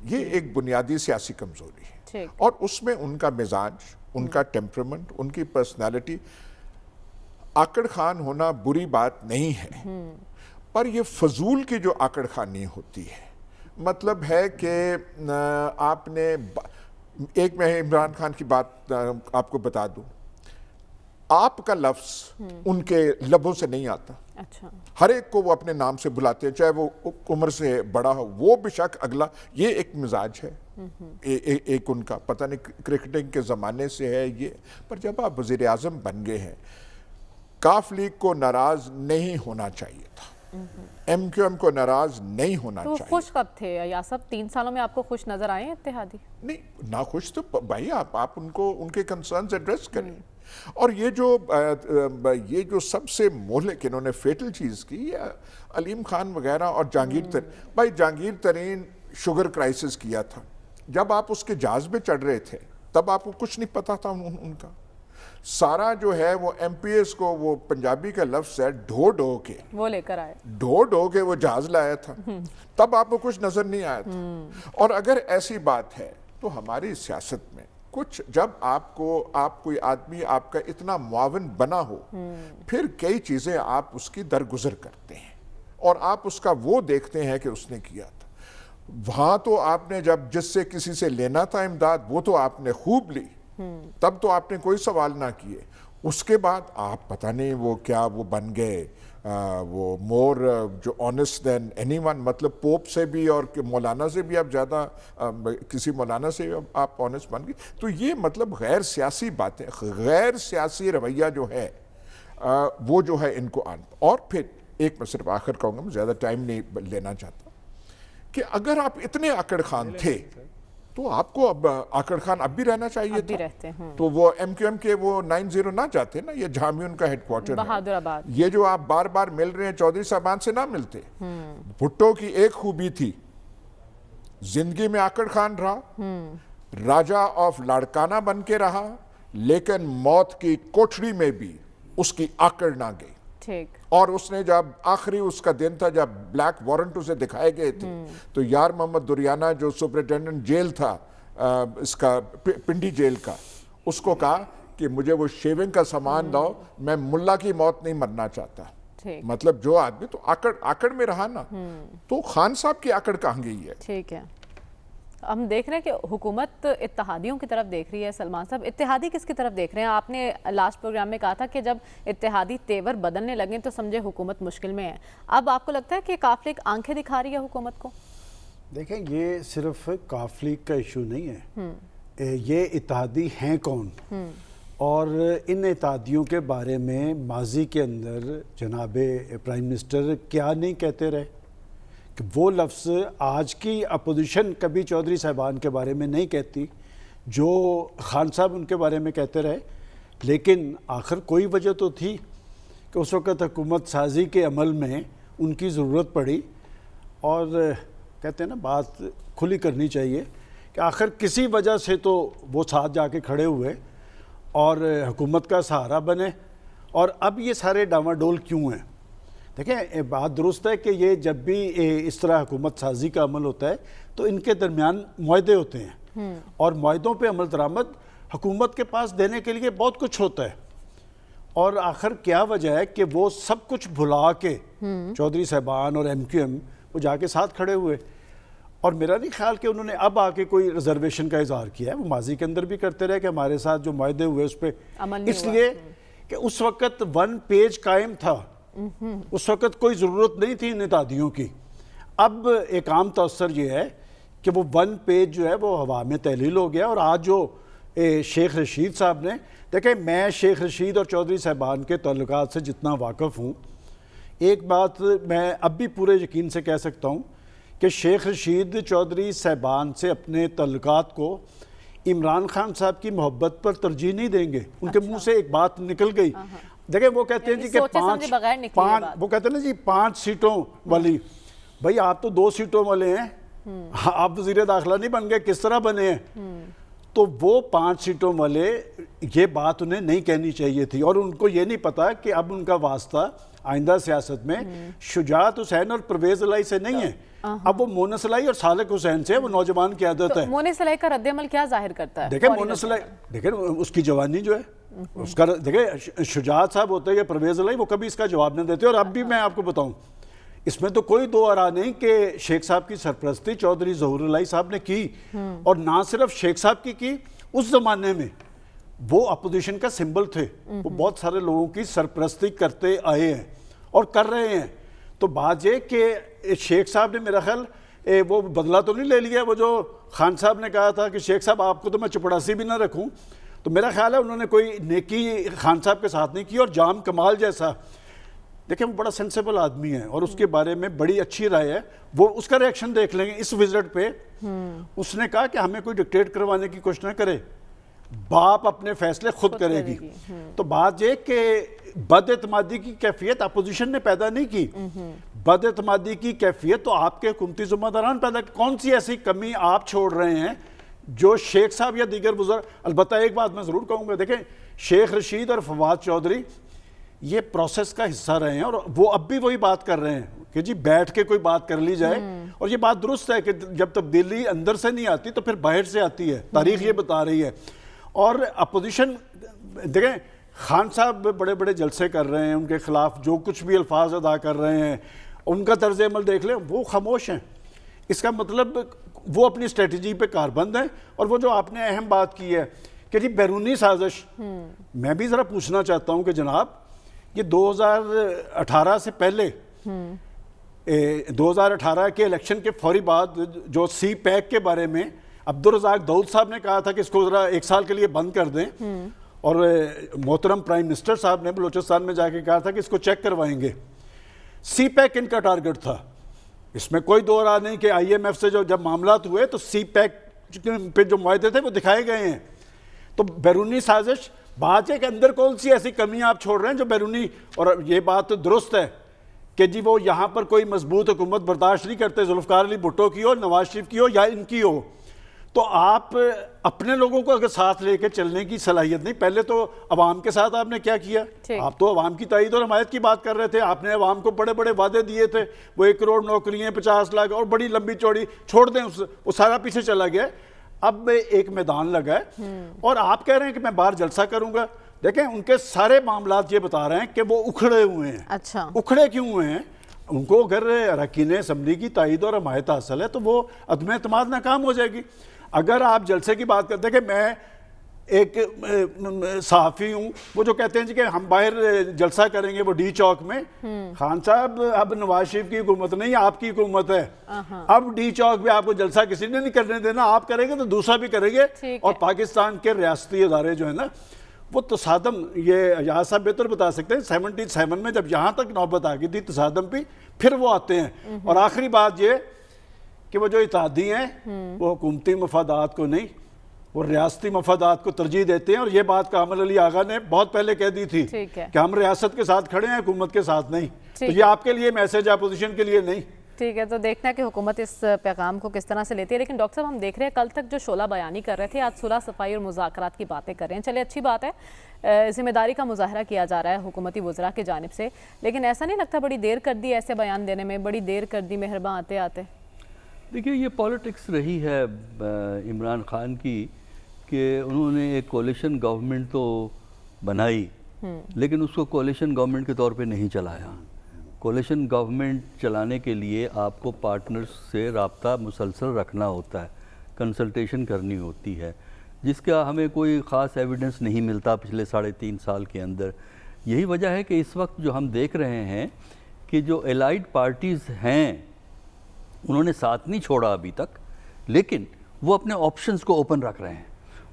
یہ ایک بنیادی سیاسی کمزوری ہے، ٹھیک، اور اس میں ان کا مزاج، ان کا ٹیمپرمنٹ، ان کی پرسنالٹی، آکڑ خان ہونا بری بات نہیں ہے، پر یہ فضول کی جو آکڑ خانی ہوتی ہے، مطلب ہے کہ آپ نے ایک میں عمران خان کی بات آپ کو بتا دوں، آپ کا لفظ ان کے لبوں سے نہیں آتا، اچھا، ہر ایک کو وہ اپنے نام سے بلاتے ہیں، چاہے وہ عمر سے بڑا ہو، وہ بے شک اگلا، یہ ایک مزاج ہے ایک ان کا، پتہ نہیں کرکٹنگ کے زمانے سے ہے یہ، پر جب آپ وزیر اعظم بن گئے ہیں، کاف لیگ کو ناراض نہیں ہونا چاہیے تھا، ایم کیو ایم کو ناراض نہیں ہونا تو چاہیے، خوش کب تھے یا سب 3 سالوں میں آپ کو خوش نظر آئے ہیں اتحادی؟ نہیں ناخوش تو بھائی آپ ان کے کنسرنز ایڈریس کریں، اور یہ جو سب سے مہلک انہوں نے فیٹل چیز کی، یہ علیم خان وغیرہ اور جہانگیر ترین شوگر کرائسس کیا تھا، جب آپ اس کے جہاز پہ چڑھ رہے تھے تب آپ کو کچھ نہیں پتا تھا ان کا، سارا جو ہے وہ ایم پی ایس کو، وہ پنجابی کا لفظ ہے ڈھو کے وہ لے کر آئے، ڈھو کے وہ جہاز لایا تھا، تب آپ کو کچھ نظر نہیں آیا تھا، اور اگر ایسی بات ہے تو ہماری سیاست میں کچھ، جب کوئی آدمی آپ کا اتنا معاون بنا ہو، پھر کئی چیزیں آپ اس کی درگزر کرتے ہیں، اور آپ اس کا وہ دیکھتے ہیں کہ اس نے کیا تھا، وہاں تو آپ نے جب جس سے کسی سے لینا تھا امداد، وہ تو آپ نے خوب لی، تب تو آپ نے کوئی سوال نہ کیے، اس کے بعد آپ پتہ نہیں وہ کیا وہ بن گئے، وہ مور جو آنیسٹ دین اینی ون، مطلب پوپ سے بھی اور مولانا سے بھی آپ زیادہ، کسی مولانا سے آپ آنیسٹ بن گئے، تو یہ مطلب غیر سیاسی باتیں، غیر سیاسی رویہ جو ہے وہ جو ہے ان کو اور پھر ایک میں صرف آخر کہوں گا، میں زیادہ ٹائم نہیں لینا چاہتا، کہ اگر آپ اتنے آکڑ خان تھے تو آپ کو اب آکڑ خان اب بھی رہنا چاہیے تھا، تو وہ ایم کیو ایم کے وہ 90 نہ جاتے نا، یہ جہاں بھی ان کا ہیڈ کوارٹر بہادر آباد، یہ جو آپ بار بار مل رہے ہیں چودھری صاحبان سے نہ ملتے، بھٹو کی ایک خوبی تھی، زندگی میں آکڑ خان رہا، راجہ آف لاڑکانہ بن کے رہا، لیکن موت کی کوٹھڑی میں بھی اس کی آکڑ نہ گئی، ٹھیک، اور اس نے جب آخری اس کا دن تھا جب بلیک وارنٹ اسے دکھائے گئے تھے، تو یار محمد دریانہ جو سپرنٹینڈنٹ جیل تھا اس کا پنڈی جیل کا، اس کو کہا کہ مجھے وہ شیونگ کا سامان دو، میں ملا کی موت نہیں مرنا چاہتا، مطلب جو آدمی تو آکڑ میں رہا نا، تو خان صاحب کی آکڑ کہاں گئی ہے؟ ٹھیک ہے، ہم دیکھ رہے ہیں کہ حکومت اتحادیوں کی طرف دیکھ رہی ہے، سلمان صاحب اتحادی کس کی طرف دیکھ رہے ہیں؟ آپ نے لاسٹ پروگرام میں کہا تھا کہ جب اتحادی تیور بدلنے لگیں تو سمجھے حکومت مشکل میں ہے، اب آپ کو لگتا ہے کہ کاف لیگ آنکھیں دکھا رہی ہے حکومت کو؟ دیکھیں یہ صرف کاف لیگ کا ایشو نہیں ہے، یہ اتحادی ہیں کون، اور ان اتحادیوں کے بارے میں ماضی کے اندر جناب پرائم منسٹر کیا نہیں کہتے رہے، کہ وہ لفظ آج کی اپوزیشن کبھی چودھری صاحبان کے بارے میں نہیں کہتی جو خان صاحب ان کے بارے میں کہتے رہے، لیکن آخر کوئی وجہ تو تھی کہ اس وقت حکومت سازی کے عمل میں ان کی ضرورت پڑی، اور کہتے ہیں نا بات کھلی کرنی چاہیے کہ آخر کسی وجہ سے تو وہ ساتھ جا کے کھڑے ہوئے اور حکومت کا سہارا بنے، اور اب یہ سارے ڈاواڈول کیوں ہیں؟ دیکھیں بات درست ہے کہ یہ جب بھی اس طرح حکومت سازی کا عمل ہوتا ہے تو ان کے درمیان معاہدے ہوتے ہیں، اور معاہدوں پہ عمل درآمد حکومت کے پاس دینے کے لیے بہت کچھ ہوتا ہے، اور آخر کیا وجہ ہے کہ وہ سب کچھ بھلا کے چودھری صاحبان اور ایم کیو ایم وہ جا کے ساتھ کھڑے ہوئے، اور میرا نہیں خیال کہ انہوں نے اب آ کے کوئی ریزرویشن کا اظہار کیا ہے، وہ ماضی کے اندر بھی کرتے رہے کہ ہمارے ساتھ جو معاہدے ہوئے اس پہ، اس لیے کہ اس وقت 1 پیج قائم تھا، اس وقت کوئی ضرورت نہیں تھی ان اتحادیوں کی، اب ایک عام تاثر یہ ہے کہ وہ 1 پیج جو ہے وہ ہوا میں تحلیل ہو گیا، اور آج جو شیخ رشید صاحب نے، دیکھیں میں شیخ رشید اور چودھری صاحبان کے تعلقات سے جتنا واقف ہوں، ایک بات میں اب بھی پورے یقین سے کہہ سکتا ہوں کہ شیخ رشید چودھری صاحبان سے اپنے تعلقات کو عمران خان صاحب کی محبت پر ترجیح نہیں دیں گے، ان کے منہ سے ایک بات نکل گئی، دیکھیں وہ کہتے ہیں جی کہ وہ کہتے ہیں نا جی 5 سیٹوں والی، بھائی آپ تو 2 سیٹوں والے ہیں، آپ وزیر داخلہ نہیں بن گئے، کس طرح بنے ہیں؟ تو وہ 5 سیٹوں والے یہ بات انہیں نہیں کہنی چاہیے تھی، اور ان کو یہ نہیں پتا کہ اب ان کا واسطہ آئندہ سیاست میں شجاعت حسین اور پرویز الہی سے نہیں ہے، اب وہ مونس سلائی اور صالح حسین سے وہ نوجوان کی عادت ہے. مونس سلائی کا رد عمل کیا ظاہر کرتا ہے؟ دیکھیں مونس سلائی، دیکھیں اس کی جوانی جو ہے اس کا، دیکھیں شجاعت صاحب ہوتے ہیں یا پرویز علائی، وہ کبھی اس کا جواب نہیں دیتے. اور اب بھی میں آپ کو بتاؤں اس میں تو کوئی دو آرا نہیں کہ شیخ صاحب کی سرپرستی چودھری ظہور علائی صاحب نے کی، اور نہ صرف شیخ صاحب کی اس زمانے میں وہ اپوزیشن کا سمبل تھے، وہ بہت سارے لوگوں کی سرپرستی کرتے آئے ہیں اور کر رہے ہیں. تو بات یہ کہ شیخ صاحب نے میرا خیال وہ بدلہ تو نہیں لے لیا، وہ جو خان صاحب نے کہا تھا کہ شیخ صاحب آپ کو تو میں چپڑاسی بھی نہ رکھوں، تو میرا خیال ہے انہوں نے کوئی نیکی خان صاحب کے ساتھ نہیں کی. اور جام کمال جیسا، دیکھیں وہ بڑا سینسیبل آدمی ہے اور اس کے بارے میں بڑی اچھی رائے ہے. وہ اس کا ریئیکشن دیکھ لیں گے اس وزٹ پہ. اس نے کہا کہ ہمیں کوئی ڈکٹیٹ کروانے کی کوشش نہ کرے، باپ اپنے فیصلے خود کرے گی. تو بات یہ کہ بد اعتمادی کی کیفیت اپوزیشن نے پیدا نہیں کی، بد اعتمادی کی کیفیت تو آپ کے حکومتی ذمہ داران پیدا. کون سی ایسی کمی آپ چھوڑ رہے ہیں جو شیخ صاحب یا دیگر بزرگ. البتہ ایک بات میں ضرور کہوں گا، دیکھیں شیخ رشید اور فواد چودھری یہ پروسیس کا حصہ رہے ہیں، اور وہ اب بھی وہی بات کر رہے ہیں کہ جی بیٹھ کے کوئی بات کر لی جائے. اور یہ بات درست ہے کہ جب تبدیلی اندر سے نہیں آتی تو پھر باہر سے آتی ہے، تاریخ یہ بتا رہی ہے. اور اپوزیشن، دیکھیں خان صاحب بڑے بڑے جلسے کر رہے ہیں، ان کے خلاف جو کچھ بھی الفاظ ادا کر رہے ہیں، ان کا طرز عمل دیکھ لیں، وہ خاموش ہیں. اس کا مطلب وہ اپنی اسٹریٹجی پہ کاربند ہیں. اور وہ جو آپ نے اہم بات کی ہے کہ جی بیرونی سازش، میں بھی ذرا پوچھنا چاہتا ہوں کہ جناب یہ 2018 سے پہلے 2018 کے الیکشن کے فوری بعد جو سی پیک کے بارے میں عبدالرزاق داؤد صاحب نے کہا تھا کہ اس کو ذرا 1 سال کے لیے بند کر دیں، اور محترم پرائم منسٹر صاحب نے بلوچستان میں جا کے کہا تھا کہ اس کو چیک کروائیں گے. سی پیک ان کا ٹارگٹ تھا، اس میں کوئی دو راہ نہیں کہ آئی ایم ایف سے جب معاملات ہوئے تو سی پیک پہ جو معاہدے تھے وہ دکھائے گئے ہیں. تو بیرونی سازش، بات ہے کہ اندر کون سی ایسی کمی آپ چھوڑ رہے ہیں جو بیرونی. اور یہ بات درست ہے کہ جی وہ یہاں پر کوئی مضبوط حکومت برداشت نہیں کرتے، ذوالفقار علی بھٹو کی ہو، نواز شریف کی ہو یا ان کی ہو. تو آپ اپنے لوگوں کو اگر ساتھ لے کے چلنے کی صلاحیت نہیں. پہلے تو عوام کے ساتھ آپ نے کیا کیا؟ آپ تو عوام کی تائید اور حمایت کی بات کر رہے تھے. آپ نے عوام کو بڑے بڑے وعدے دیے تھے، وہ 1 کروڑ نوکریاں، 50 لاکھ اور بڑی لمبی چوڑی. چھوڑ دیں وہ سارا پیچھے چلا گیا. اب ایک میدان لگا ہے اور آپ کہہ رہے ہیں کہ میں باہر جلسہ کروں گا. دیکھیں ان کے سارے معاملات یہ بتا رہے ہیں کہ وہ اکھڑے ہوئے ہیں. اچھا، اکھڑے کیوں ہوئے ہیں؟ ان کو اگر اراکین اسمبلی کی تائید اور حمایت حاصل ہے تو وہ عدم اعتماد ناکام ہو جائے گی. اگر آپ جلسے کی بات کرتے ہیں کہ میں ایک صحافی ہوں، وہ جو کہتے ہیں جی کہ ہم باہر جلسہ کریں گے وہ ڈی چوک میں. خان صاحب اب نواز شریف کی حکومت نہیں، آپ کی حکومت ہے. اب ڈی چوک پہ آپ کو جلسہ کسی نے نہیں کرنے دینا. آپ کریں گے تو دوسرا بھی کریں گے. اور پاکستان کے ریاستی ادارے جو ہیں نا وہ تصادم، یہ یہاں صاحب بہتر بتا سکتے ہیں، 77 میں جب یہاں تک نوبت آ گئی تھی تصادم پہ، پھر وہ آتے ہیں. اور آخری بات یہ کہ وہ جو اتحادی ہیں وہ حکومتی مفادات کو نہیں، وہ ریاستی مفادات کو ترجیح دیتے ہیں. اور یہ بات کامل علی آغا نے بہت پہلے کہہ دی تھی کہ ہم ریاست کے ساتھ کھڑے ہیں، حکومت کے ساتھ نہیں. تو یہ آپ کے لیے میسج ہے، اپوزیشن کے لیے نہیں. ٹھیک ہے، تو دیکھنا ہے کہ حکومت اس پیغام کو کس طرح سے لیتی ہے. لیکن ڈاکٹر صاحب ہم دیکھ رہے ہیں کل تک جو شعلہ بیانی کر رہے تھے، آج صلح صفائی اور مذاکرات کی باتیں کر رہے ہیں. چلے اچھی بات ہے، ذمہ داری کا مظاہرہ کیا جا رہا ہے حکومتی وزراء کی جانب سے. لیکن ایسا نہیں لگتا بڑی دیر کر دی ایسے بیان دینے میں، بڑی دیر کر دی مہرباں آتے آتے؟ دیکھیے یہ پالیٹکس رہی ہے عمران خان کی کہ انہوں نے ایک کولیشن گورنمنٹ تو بنائی، لیکن اس کو کولیشن گورنمنٹ کے طور پہ نہیں چلایا. کولیشن گورنمنٹ چلانے کے لیے آپ کو پارٹنرز سے رابطہ مسلسل رکھنا ہوتا ہے، کنسلٹیشن کرنی ہوتی ہے، جس کا ہمیں کوئی خاص ایویڈنس نہیں ملتا پچھلے 3.5 سال کے اندر. یہی وجہ ہے کہ اس وقت جو ہم دیکھ رہے ہیں کہ جو الائڈ پارٹیز ہیں انہوں نے ساتھ نہیں چھوڑا ابھی تک، لیکن وہ اپنے آپشنز کو اوپن رکھ رہے ہیں.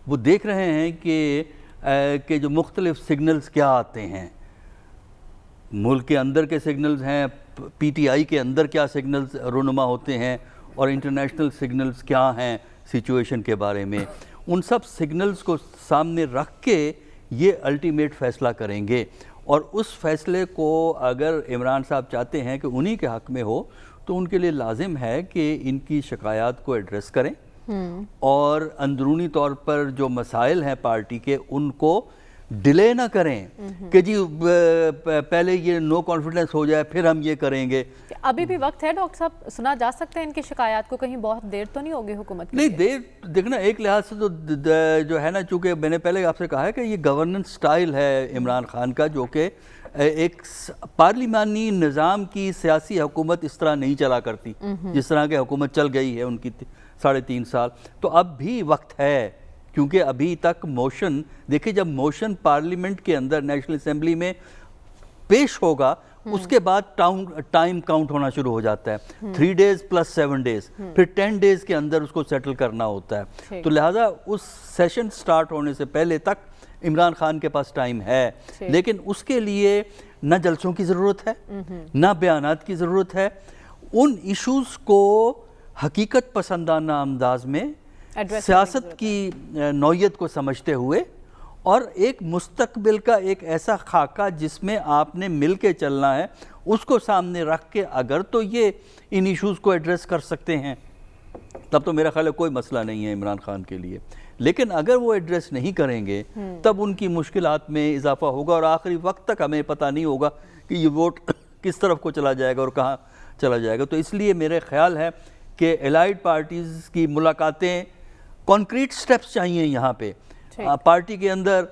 وہ دیکھ رہے ہیں کہ جو مختلف سگنلز کیا آتے ہیں، ملک کے اندر کے سگنلز ہیں، پی ٹی آئی کے اندر کیا سگنلز رونما ہوتے ہیں، اور انٹرنیشنل سگنلز کیا ہیں سچویشن کے بارے میں. ان سب سگنلز کو سامنے رکھ کے یہ الٹیمیٹ فیصلہ کریں گے. اور اس فیصلے کو اگر عمران صاحب چاہتے ہیں کہ انہی کے حق میں ہو تو ان کے لیے لازم ہے کہ ان کی شکایات کو ایڈریس کریں اور اندرونی طور پر جو مسائل ہیں پارٹی کے ان کو ڈیلے نہ کریں کہ جی پہلے یہ نو کانفیڈنس ہو جائے پھر ہم یہ کریں گے. ابھی بھی وقت ہے ڈاکٹر صاحب, سنا جا سکتا ہے ان کی شکایات کو, کہیں بہت دیر تو نہیں ہوگی حکومت کے نہیں لیے؟ دیر دیکھنا ایک لحاظ سے تو جو ہے نا, چونکہ میں نے پہلے آپ سے کہا ہے کہ یہ گورننس سٹائل ہے عمران خان کا, جو کہ ایک پارلیمانی نظام کی سیاسی حکومت اس طرح نہیں چلا کرتی جس طرح کی حکومت چل گئی ہے ان کی 3.5 سال. تو اب بھی وقت ہے, کیونکہ ابھی تک موشن دیکھیں, جب موشن پارلیمنٹ کے اندر نیشنل اسمبلی میں پیش ہوگا اس کے بعد ٹائم کاؤنٹ ہونا شروع ہو جاتا ہے, 3 days + 7 days, پھر 10 days کے اندر اس کو سیٹل کرنا ہوتا ہے. تو لہٰذا اس سیشن سٹارٹ ہونے سے پہلے تک عمران خان کے پاس ٹائم ہے, لیکن اس کے لیے نہ جلسوں کی ضرورت ہے نہ بیانات کی ضرورت ہے. ان ایشوز کو حقیقت پسندانہ انداز میں سیاست کی نوعیت کو سمجھتے ہوئے اور ایک مستقبل کا ایک ایسا خاکہ جس میں آپ نے مل کے چلنا ہے اس کو سامنے رکھ کے اگر تو یہ ان ایشوز کو ایڈریس کر سکتے ہیں تب تو میرا خیال ہے کوئی مسئلہ نہیں ہے عمران خان کے لیے. لیکن اگر وہ ایڈریس نہیں کریں گے تب ان کی مشکلات میں اضافہ ہوگا اور آخری وقت تک ہمیں پتہ نہیں ہوگا کہ یہ ووٹ کس طرف کو چلا جائے گا اور کہاں چلا جائے گا. تو اس لیے میرے خیال ہے کہ الائیڈ پارٹیز کی ملاقاتیں, کانکریٹ سٹیپس چاہیے یہاں پہ. پارٹی کے اندر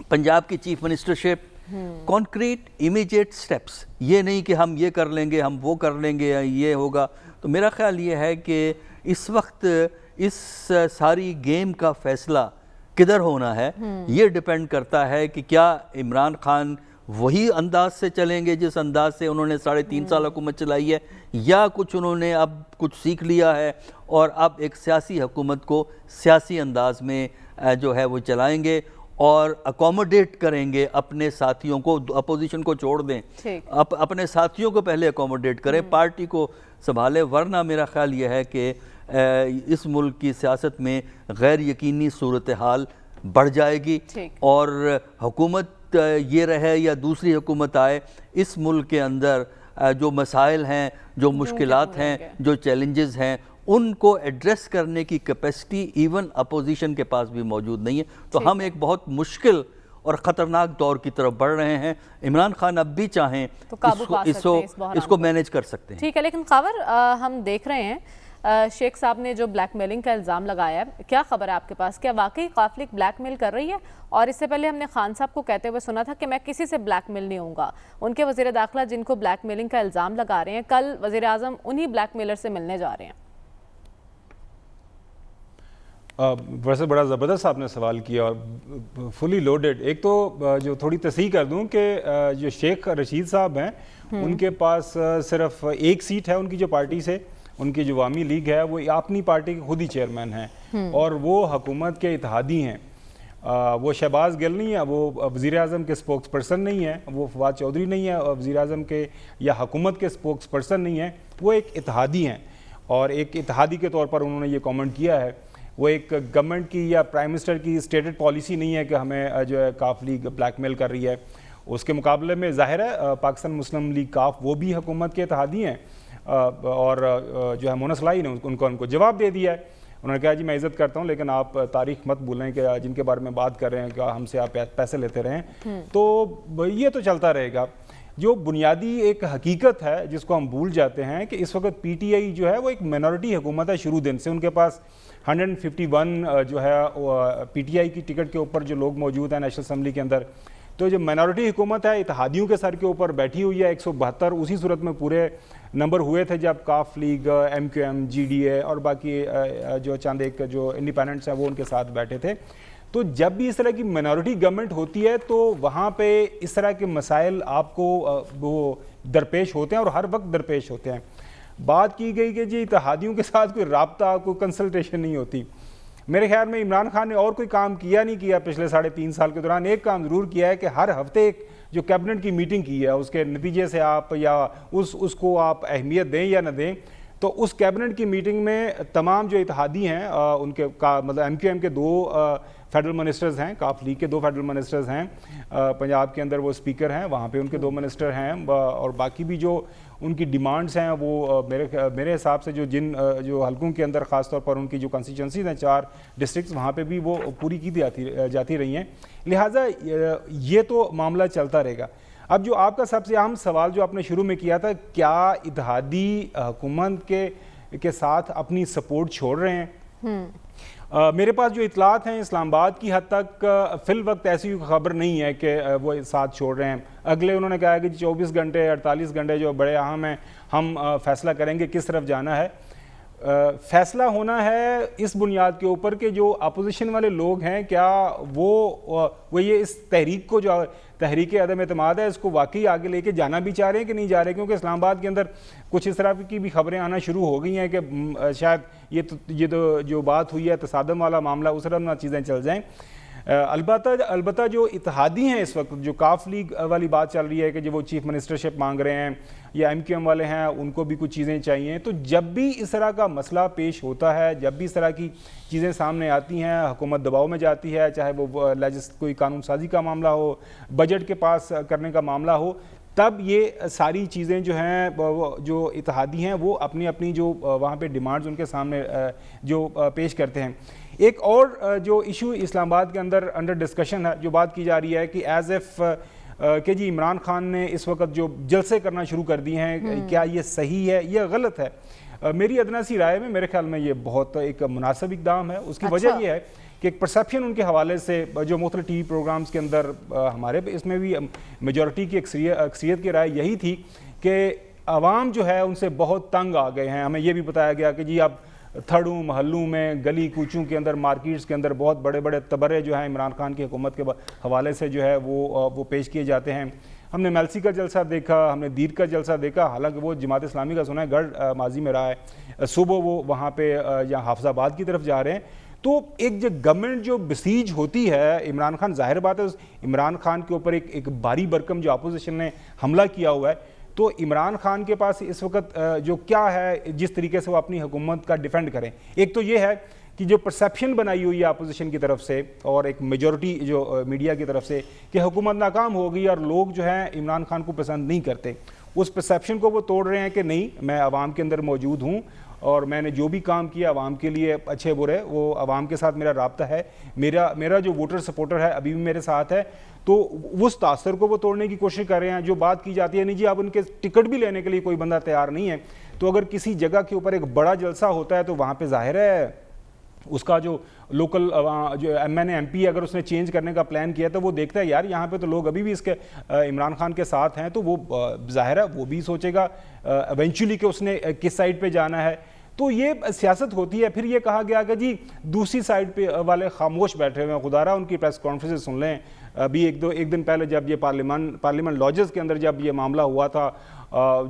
پنجاب کی chief ministership, concrete immediate steps, یہ نہیں کہ ہم یہ کر لیں گے ہم وہ کر لیں گے یہ ہوگا. تو میرا خیال یہ ہے کہ اس وقت اس ساری گیم کا فیصلہ کدھر ہونا ہے یہ ڈیپینڈ کرتا ہے کہ کیا عمران خان وہی انداز سے چلیں گے جس انداز سے انہوں نے 3.5 سال حکومت چلائی ہے, یا کچھ انہوں نے اب کچھ سیکھ لیا ہے اور اب ایک سیاسی حکومت کو سیاسی انداز میں جو ہے وہ چلائیں گے اور اکوموڈیٹ کریں گے اپنے ساتھیوں کو. اپوزیشن کو چھوڑ دیں, اپنے ساتھیوں کو پہلے اکوموڈیٹ کریں, پارٹی کو سنبھالیں, ورنہ میرا خیال یہ ہے کہ اس ملک کی سیاست میں غیر یقینی صورتحال بڑھ جائے گی اور حکومت یہ رہے یا دوسری حکومت آئے, اس ملک کے اندر جو مسائل ہیں, جو مشکلات ہیں, جو چیلنجز ہیں, ان کو ایڈریس کرنے کی کیپیسٹی ایون اپوزیشن کے پاس بھی موجود نہیں ہے. تو ہم ایک بہت مشکل اور خطرناک دور کی طرف بڑھ رہے ہیں. عمران خان اب بھی چاہیں اس کو مینیج کر سکتے ہیں. ٹھیک ہے, لیکن خاور ہم دیکھ رہے ہیں شیخ صاحب نے جو بلیک میلنگ کا الزام لگایا ہے, کیا خبر ہے آپ کے پاس, کیا واقعی قافلے بلیک میل کر رہی ہے؟ اور اس سے پہلے ہم نے خان صاحب کو کہتے ہوئے سنا تھا کہ میں کسی سے بلیک میل نہیں ہوں گا. ان کے وزیر داخلہ جن کو بلیک میلنگ کا الزام لگا رہے ہیں, کل وزیر اعظم انہی بلیک میلر سے ملنے جا رہے ہیں. ویسے بڑا زبردست آپ نے سوال کیا اور فلی لوڈڈ. ایک تو جو تھوڑی تصحیح کر دوں کہ جو شیخ رشید صاحب ہیں ان کے پاس صرف ایک سیٹ ہے ان کی جو پارٹی سے, ان کی جو عوامی لیگ ہے وہ اپنی پارٹی کے خود ہی چیئرمین ہیں اور وہ حکومت کے اتحادی ہیں. وہ شہباز گل نہیں ہے, وہ وزیر اعظم کے سپوکس پرسن نہیں ہے, وہ فواد چودھری نہیں ہے وزیر اعظم کے یا حکومت کے سپوکس پرسن نہیں ہے, وہ ایک اتحادی ہیں. اور ایک اتحادی کے طور پر انہوں نے یہ کامنٹ کیا ہے. وہ ایک گورنمنٹ کی یا پرائم منسٹر کی اسٹیٹڈ پالیسی نہیں ہے کہ ہمیں جو ہے کاف لیگ بلیک میل کر رہی ہے. اس کے مقابلے میں ظاہر ہے پاکستان مسلم لیگ کاف وہ بھی حکومت کے اتحادی ہیں اور جو ہے مونا صلاحی نے ان کو جواب دے دیا ہے. انہوں نے کہا جی میں عزت کرتا ہوں لیکن آپ تاریخ مت بھولیں کہ جن کے بارے میں بات کر رہے ہیں کہ ہم سے آپ پیسے لیتے رہیں. تو یہ تو چلتا رہے گا. جو بنیادی ایک حقیقت ہے جس کو ہم بھول جاتے ہیں کہ اس وقت پی ٹی آئی جو ہے وہ ایک مائنورٹی حکومت ہے شروع دن سے. ان کے پاس 151 جو ہے پی ٹی آئی کی ٹکٹ کے اوپر جو لوگ موجود ہیں نیشنل اسمبلی کے اندر. تو جو مائنورٹی حکومت ہے اتحادیوں کے سر کے اوپر بیٹھی ہوئی ہے 172. اسی صورت میں پورے نمبر ہوئے تھے جب کاف league, M Q M, G D A اور باقی جو چند ایک جو انڈیپینڈنٹس ہیں وہ ان کے ساتھ بیٹھے تھے. تو جب بھی اس طرح کی مائنورٹی گورنمنٹ ہوتی ہے تو وہاں پہ اس طرح کے مسائل آپ کو وہ درپیش ہوتے ہیں اور ہر وقت درپیش ہوتے ہیں. بات کی گئی کہ جی اتحادیوں کے ساتھ کوئی رابطہ, کوئی کنسلٹیشن نہیں ہوتی. میرے خیال میں عمران خان نے اور کوئی کام کیا نہیں کیا پچھلے 3.5 سال کے دوران. ایک کام ضرور کیا ہے کہ ہر ہفتے ایک جو کیبنٹ کی میٹنگ کی ہے اس کے نتیجے سے آپ یا اس کو آپ اہمیت دیں یا نہ دیں, تو اس کیبنٹ کی میٹنگ میں تمام جو اتحادی ہیں ان کے مطلب ایم کیو ایم کے 2 فیڈرل منسٹرز ہیں, کاف لیگ کے 2 فیڈرل منسٹرز ہیں, پنجاب کے اندر وہ اسپیکر ہیں, وہاں پہ ان کے 2 منسٹر ہیں, اور باقی بھی جو ان کی ڈیمانڈز ہیں وہ میرے حساب سے جو حلقوں کے اندر خاص طور پر ان کی جو کنسٹیچوئنسیز ہیں 4 ڈسٹرکٹس وہاں پہ بھی وہ پوری کی جاتی رہی ہیں. لہٰذا یہ تو معاملہ چلتا رہے گا. اب جو آپ کا سب سے اہم سوال جو آپ نے شروع میں کیا تھا, کیا اتحادی حکومت کے ساتھ اپنی سپورٹ چھوڑ رہے ہیں؟ میرے پاس جو اطلاعات ہیں اسلام آباد کی حد تک فی الوقت ایسی خبر نہیں ہے کہ وہ ساتھ چھوڑ رہے ہیں. اگلے انہوں نے کہا کہ 24 گھنٹے 48 گھنٹے جو بڑے اہم ہیں, ہم فیصلہ کریں گے کس طرف جانا ہے. فیصلہ ہونا ہے اس بنیاد کے اوپر کہ جو اپوزیشن والے لوگ ہیں کیا وہ یہ اس تحریک کو جو تحریک عدم اعتماد ہے اس کو واقعی آگے لے کے جانا بھی چاہ رہے ہیں کہ نہیں جا رہے, کیونکہ اسلام آباد کے اندر کچھ اس طرح کی بھی خبریں آنا شروع ہو گئی ہیں کہ شاید یہ تو جو بات ہوئی ہے تصادم والا معاملہ اس طرح نہ چیزیں چل جائیں. البتہ جو اتحادی ہیں اس وقت جو کاف لیگ والی بات چل رہی ہے کہ جو وہ چیف منسٹرشپ مانگ رہے ہیں یا MQM والے ہیں ان کو بھی کچھ چیزیں چاہیے, تو جب بھی اس طرح کا مسئلہ پیش ہوتا ہے, جب بھی اس طرح کی چیزیں سامنے آتی ہیں, حکومت دباؤ میں جاتی ہے, چاہے وہ کوئی قانون سازی کا معاملہ ہو, بجٹ کے پاس کرنے کا معاملہ ہو, تب یہ ساری چیزیں جو ہیں جو اتحادی ہیں وہ اپنی جو وہاں پہ ڈیمانڈز ان کے سامنے جو پیش کرتے ہیں. ایک اور جو ایشو اسلام آباد کے اندر انڈر ڈسکشن ہے, جو بات کی جا رہی ہے کہ ایز ایف کہ جی عمران خان نے اس وقت جو جلسے کرنا شروع کر دی ہیں, کیا یہ صحیح ہے یا غلط ہے؟ میری ادنا سی رائے میں میرے خیال میں یہ بہت ایک مناسب اقدام ہے. اس کی وجہ یہ ہے کہ ایک پرسیپشن ان کے حوالے سے جو مختلف ٹی وی پروگرامز کے اندر ہمارے اس میں بھی میجورٹی کی اکثریت کی رائے یہی تھی کہ عوام جو ہے ان سے بہت تنگ آ گئے ہیں. ہمیں یہ بھی بتایا گیا کہ جی اب تھڑوں محلوں میں گلی کوچوں کے اندر مارکیٹس کے اندر بہت بڑے بڑے تبرے جو ہیں عمران خان کی حکومت کے حوالے سے جو ہے وہ پیش کیے جاتے ہیں. ہم نے میلسی کا جلسہ دیکھا, ہم نے دیر کا جلسہ دیکھا, حالانکہ وہ جماعت اسلامی کا سنا ہے گڑھ ماضی میں رہا ہے, صبح وہ وہاں پہ یا حافظ آباد کی طرف جا رہے ہیں. تو ایک جو گورنمنٹ جو بسیج ہوتی ہے عمران خان, ظاہر بات ہے عمران خان کے اوپر ایک بھاری بھرکم جو اپوزیشن نے حملہ کیا ہوا ہے, تو عمران خان کے پاس اس وقت جو کیا ہے جس طریقے سے وہ اپنی حکومت کا ڈیفینڈ کریں. ایک تو یہ ہے کہ جو پرسیپشن بنائی ہوئی ہے اپوزیشن کی طرف سے اور ایک میجورٹی جو میڈیا کی طرف سے کہ حکومت ناکام ہو گئی اور لوگ جو ہیں عمران خان کو پسند نہیں کرتے, اس پرسیپشن کو وہ توڑ رہے ہیں کہ نہیں, میں عوام کے اندر موجود ہوں اور میں نے جو بھی کام کیا عوام کے لیے اچھے برے, وہ عوام کے ساتھ میرا رابطہ ہے, میرا جو ووٹر سپورٹر ہے ابھی بھی میرے ساتھ ہے. تو اس تاثر کو وہ توڑنے کی کوشش کر رہے ہیں. جو بات کی جاتی ہے نہیں جی اب ان کے ٹکٹ بھی لینے کے لیے کوئی بندہ تیار نہیں ہے, تو اگر کسی جگہ کے اوپر ایک بڑا جلسہ ہوتا ہے تو وہاں پہ ظاہر ہے اس کا جو لوکل جو MP اگر اس نے چینج کرنے کا پلان کیا تو وہ دیکھتا ہے یار یہاں پہ تو لوگ ابھی بھی اس کے عمران خان کے ساتھ ہیں, تو وہ ظاہر ہے وہ بھی سوچے گا ایونچولی کہ اس نے کس سائڈ پہ جانا ہے. تو یہ سیاست ہوتی ہے. پھر یہ کہا گیا کہ جی دوسری سائڈ پہ والے خاموش بیٹھے ہوئے ہیں, خدا رہا ان کی پریس کانفرنس سن لیں. ابھی ایک دن پہلے جب یہ پارلیمنٹ لاجز کے اندر جب یہ معاملہ ہوا تھا,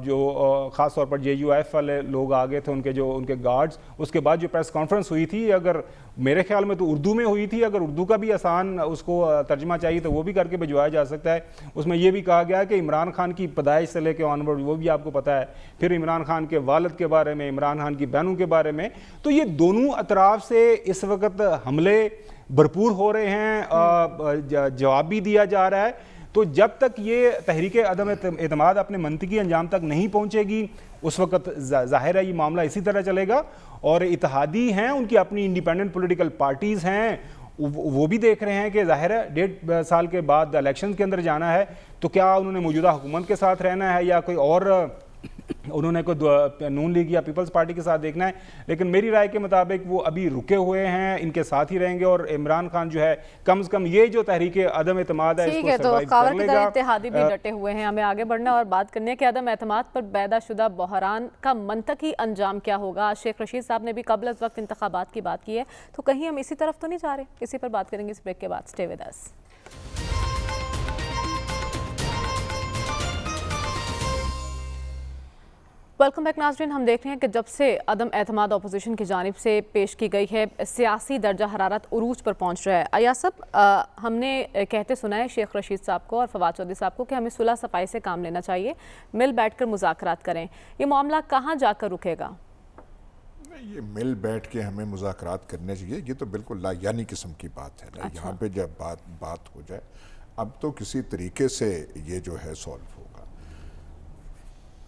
جو خاص طور پر JUIF والے لوگ آ گئے تھے ان کے گارڈز, اس کے بعد جو پریس کانفرنس ہوئی تھی اگر میرے خیال میں تو اردو میں ہوئی تھی, اگر اردو کا بھی آسان اس کو ترجمہ چاہیے تو وہ بھی کر کے بھجوایا جا سکتا ہے. اس میں یہ بھی کہا گیا کہ عمران خان کی پیدائش سے لے کے آنورڈ وہ بھی آپ کو پتہ ہے, پھر عمران خان کے والد کے بارے میں, عمران خان کی بہنوں کے بارے میں. تو یہ دونوں اطراف سے اس وقت حملے بھرپور ہو رہے ہیں, جواب بھی دیا جا رہا ہے. تو جب تک یہ تحریک عدم اعتماد اپنے منطقی انجام تک نہیں پہنچے گی اس وقت ظاہر ہے یہ معاملہ اسی طرح چلے گا. اور اتحادی ہیں, ان کی اپنی انڈیپینڈنٹ پولیٹیکل پارٹیز ہیں, وہ بھی دیکھ رہے ہیں کہ ظاہر ہے 1.5 سال کے بعد الیکشن کے اندر جانا ہے, تو کیا انہوں نے موجودہ حکومت کے ساتھ رہنا ہے یا کوئی اور انہوں نے کوئی نون لیگ یا پیپلز پارٹی کے ساتھ دیکھنا ہے. لیکن میری رائے کے مطابق وہ ابھی رکے ہوئے ہیں, ان کے ساتھ ہی رہیں گے, اور عمران خان جو ہے کم از کم یہ جو تحریک عدم اعتماد ہے اس کو سروائیو کر لے گا. اتحادی بھی ڈٹے ہوئے ہیں. ہمیں آگے بڑھنا اور بات کرنے کہ عدم اعتماد پر پیدا شدہ بحران کا منطقی انجام کیا ہوگا. شیخ رشید صاحب نے بھی قبل از وقت انتخابات کی بات کی ہے, تو کہیں ہم اسی طرف تو نہیں جا رہے؟ اسی پر بات کریں گے اس بریک کے بعد. Stay with us. Welcome back ناظرین. ہم دیکھ رہے ہیں کہ جب سے عدم اعتماد اپوزیشن کی جانب سے پیش کی گئی ہے, سیاسی درجہ حرارت عروج پر پہنچ رہا ہے. ایاز صاحب, ہم نے کہتے سنا ہے شیخ رشید صاحب کو اور فواد چودھری صاحب کو کہ ہمیں صلح صفائی سے کام لینا چاہیے, مل بیٹھ کر مذاکرات کریں. یہ معاملہ کہاں جا کر رکے گا؟ یہ مل بیٹھ کے ہمیں مذاکرات کرنے چاہیے, یہ تو بالکل لا یعنی قسم کی بات ہے. یہاں پہ جب بات ہو جائے اب تو کسی طریقے سے یہ جو ہے سولو ہوگا.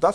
10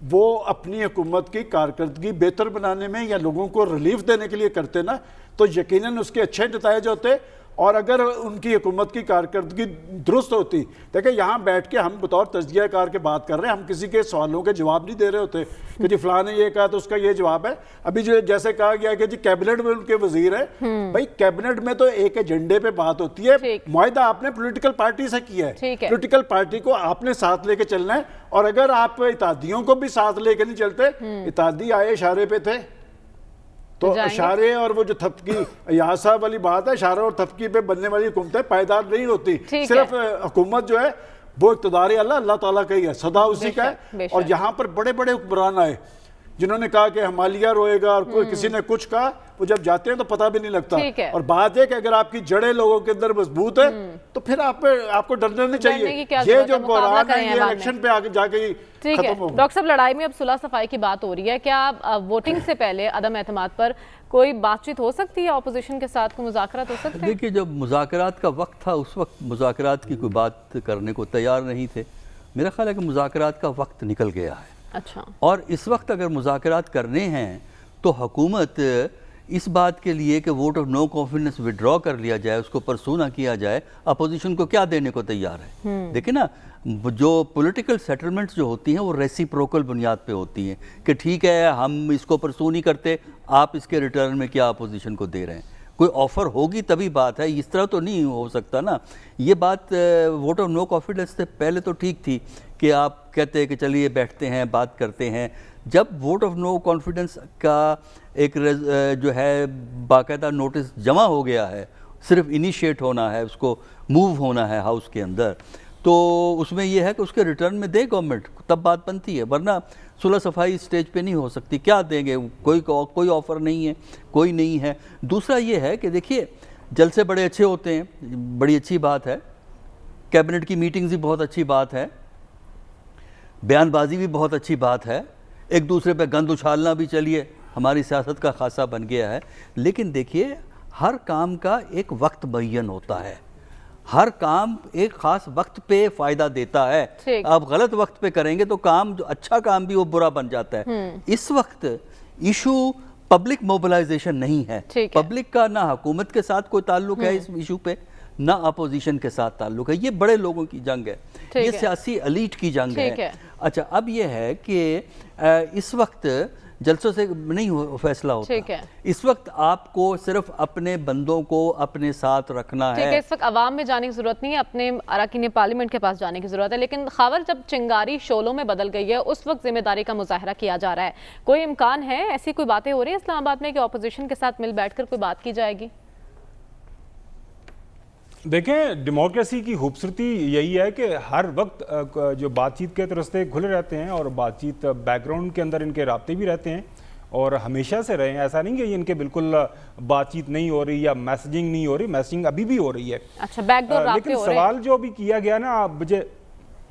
وہ اپنی حکومت کی کارکردگی بہتر بنانے میں یا لوگوں کو ریلیف دینے کے لیے کرتے نا تو یقیناً اس کے اچھے نتائج ہوتے. اور اگر ان کی حکومت کی کارکردگی درست ہوتی, دیکھیں یہاں بیٹھ کے ہم بطور تجزیہ کار کے بات کر رہے ہیں, ہم کسی کے سوالوں کے جواب نہیں دے رہے ہوتے کہ جی فلاں نے یہ کہا تو اس کا یہ جواب ہے. ابھی جو جیسے کہا گیا کہ جی کیبنٹ میں ان کے وزیر ہیں, بھائی کیبنٹ میں تو ایک ایجنڈے پہ بات ہوتی ہے, معاہدہ آپ نے پولیٹیکل پارٹی سے کیا ہے, پولیٹیکل پارٹی کو آپ نے ساتھ لے کے چلنا ہے. اور اگر آپ اتحادیوں کو بھی ساتھ لے کے نہیں چلتے, اتحادی آئے اشارے پہ تھے تو اشارے اور وہ جو تھپکی ایاز صاحب والی بات ہے, اشارے اور تھپکی پہ بننے والی حکومتیں پائیدار نہیں ہوتی. صرف حکومت جو ہے وہ اقتدار اللہ تعالیٰ کا ہی ہے, صدا اسی کا ہے. اور یہاں پر بڑے بڑے حکمران آئے جنہوں نے کہا کہ ہمالیہ روئے گا, اور کوئی کسی نے کچھ کہا, وہ جب جاتے ہیں تو پتہ بھی نہیں لگتا. اور بات ہے کہ اگر آپ کی جڑیں لوگوں کے اندر مضبوط ہے تو پھر آپ کو ڈرنا نہیں چاہیے. یہ جو بحران ہے یہ الیکشن پہ آگے جا کے ختم ہوگا. ڈاکٹر صاحب لڑائی میں اب صلح صفائی کی بات ہو رہی ہے, کیا ووٹنگ سے پہلے عدم اعتماد پر کوئی بات چیت ہو سکتی ہے, اپوزیشن کے ساتھ کوئی مذاکرات ہو سکتے ہیں؟ دیکھیے جب مذاکرات کا وقت تھا اس وقت مذاکرات کی کوئی بات کرنے کو تیار نہیں تھے. میرا خیال ہے کہ مذاکرات کا وقت نکل گیا ہے. اچھا. اور اس وقت اگر مذاکرات کرنے ہیں تو حکومت اس بات کے لیے کہ vote of no confidence withdraw کر لیا جائے, اس کو پرسو نہ کیا جائے, اپوزیشن کو کیا دینے کو تیار ہے؟ دیکھیں نا, جو پولیٹیکل سیٹلمنٹس جو ہوتی ہیں وہ ریسیپروکل بنیاد پہ ہوتی ہیں کہ ٹھیک ہے ہم اس کو پرسو نہیں کرتے, آپ اس کے ریٹرن میں کیا اپوزیشن کو دے رہے ہیں. کوئی آفر ہوگی تبھی بات ہے, اس طرح تو نہیں ہو سکتا نا. یہ بات ووٹ آف نو کانفیڈنس سے پہلے تو ٹھیک تھی کہ آپ کہتے ہیں کہ چلیے بیٹھتے ہیں بات کرتے ہیں. جب ووٹ آف نو کانفیڈنس کا ایک جو ہے باقاعدہ نوٹس جمع ہو گیا ہے, صرف انیشیٹ ہونا ہے, اس کو موو ہونا ہے ہاؤس کے اندر, تو اس میں یہ ہے کہ اس کے ریٹرن میں دے گورنمنٹ, تب بات بنتی ہے. ورنہ صلح صفائی اسٹیج پہ نہیں ہو سکتی. کیا دیں گے؟ کوئی آفر نہیں ہے, کوئی نہیں ہے. دوسرا یہ ہے کہ دیکھیے جلسے بڑے اچھے ہوتے ہیں, بڑی اچھی بات ہے, کیبنٹ کی میٹنگز بھی بہت اچھی بات ہے, بیان بازی بھی بہت اچھی بات ہے, ایک دوسرے پہ گند اچھالنا بھی چلیے ہماری سیاست کا خاصہ بن گیا ہے. لیکن دیکھیے ہر کام کا ایک وقت معین ہوتا ہے, ہر کام ایک خاص وقت پہ فائدہ دیتا ہے. آپ غلط وقت پہ کریں گے تو کام جو اچھا کام بھی وہ برا بن جاتا ہے. اس وقت ایشو پبلک موبلائزیشن نہیں ہے, پبلک کا نہ حکومت کے ساتھ کوئی تعلق ہے اس ایشو پہ, نہ اپوزیشن کے ساتھ تعلق ہے. یہ بڑے لوگوں کی جنگ ہے, یہ سیاسی ایلیٹ کی جنگ ہے. اچھا اب یہ ہے کہ اس وقت جلسوں سے نہیں فیصلہ ہوتا, اس وقت آپ کو صرف اپنے بندوں کو اپنے ساتھ رکھنا ہے. اس وقت عوام میں جانے کی ضرورت نہیں ہے, اپنے اراکین پارلیمنٹ کے پاس جانے کی ضرورت ہے. لیکن خاور جب چنگاری شعلوں میں بدل گئی ہے اس وقت ذمہ داری کا مظاہرہ کیا جا رہا ہے. کوئی امکان ہے, ایسی کوئی باتیں ہو رہی ہیں اسلام آباد میں کہ اپوزیشن کے ساتھ مل بیٹھ کر کوئی بات کی جائے گی؟ دیکھیں ڈیموکریسی کی خوبصورتی یہی ہے کہ ہر وقت جو بات چیت کے راستے کھلے رہتے ہیں, اور بات چیت بیک گراؤنڈ کے اندر ان کے رابطے بھی رہتے ہیں, اور ہمیشہ سے رہے ہیں. ایسا نہیں کہ ان کے بالکل بات چیت نہیں ہو رہی یا میسیجنگ نہیں ہو رہی, میسیجنگ ابھی بھی ہو رہی ہے. اچھا, بیک ڈور رابطے ہو رہے ہیں. لیکن سوال جو بھی کیا گیا نا, مجھے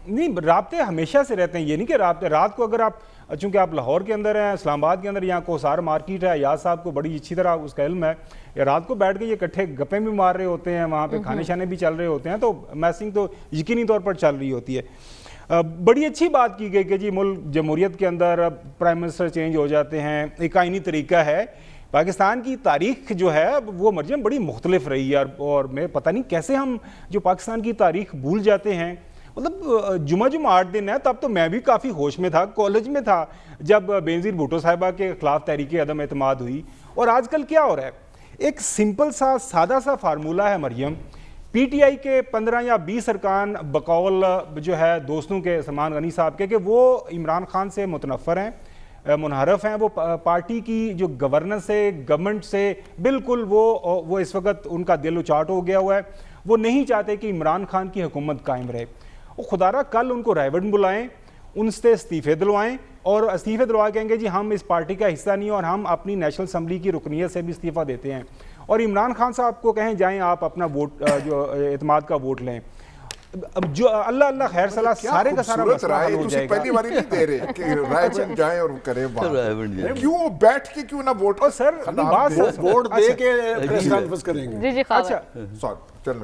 نہیں, رابطے ہمیشہ سے رہتے ہیں. یہ نہیں کہ رابطے رات کو اگر آپ, چونکہ آپ لاہور کے اندر ہیں, اسلام آباد کے اندر, یہاں کوسار مارکیٹ ہے, ایاز صاحب کو بڑی اچھی طرح اس کا علم ہے, رات کو بیٹھ کے یہ اکٹھے گپیں بھی مار رہے ہوتے ہیں, وہاں پہ کھانے شانے بھی چل رہے ہوتے ہیں, تو میسنگ تو یقینی طور پر چل رہی ہوتی ہے. بڑی اچھی بات کی گئی کہ جی ملک جمہوریت کے اندر پرائم منسٹر چینج ہو جاتے ہیں, ایک آئینی طریقہ ہے. پاکستان کی تاریخ جو ہے وہ مرجم بڑی مختلف رہی ہے, اور میں پتہ نہیں کیسے ہم جو پاکستان کی تاریخ بھول جاتے ہیں. مطلب جمعہ 8 دن ہے, تب تو میں بھی کافی ہوش میں تھا, کالج میں تھا, جب بینظیر بھٹو صاحبہ کے خلاف تحریک عدم اعتماد ہوئی. اور آج کل کیا ہو رہا ہے, ایک سمپل سا سادہ سا فارمولہ ہے مریم. پی ٹی آئی کے 15 یا 20 ارکان بقول جو ہے دوستوں کے سلمان غنی صاحب کے, کہ وہ عمران خان سے متنفر ہیں, منحرف ہیں, وہ پارٹی کی جو گورننس سے, گورنمنٹ سے بالکل وہ اس وقت ان کا دل اچاٹ ہو گیا ہوا ہے. وہ نہیں چاہتے کہ عمران خان کی حکومت قائم رہے. خدا را کل ان کو رائیون بلائیں, ان سے استعفے دلوائیں, اور استعفے دلوا کہیں گے جی ہم اس پارٹی کا حصہ نہیں, اور ہم اپنی نیشنل اسمبلی کی رکنیت سے بھی استعفیٰ دیتے ہیں. اور عمران خان صاحب کو کہیں جائیں آپ اپنا ووٹ جو اعتماد کا ووٹ لیں. جو اللہ خیر صلاح سارے کا سارا مسئلہ حل ہو جائے گا. پہلی باری نہیں دے رہے کہ رائیون جائیں اور کریں بات, کیوں بیٹھ کے کیوں نہ ووٹ, اور سر ووٹ دے کے پریس کانفرنس کریں گے. جی اچھا چل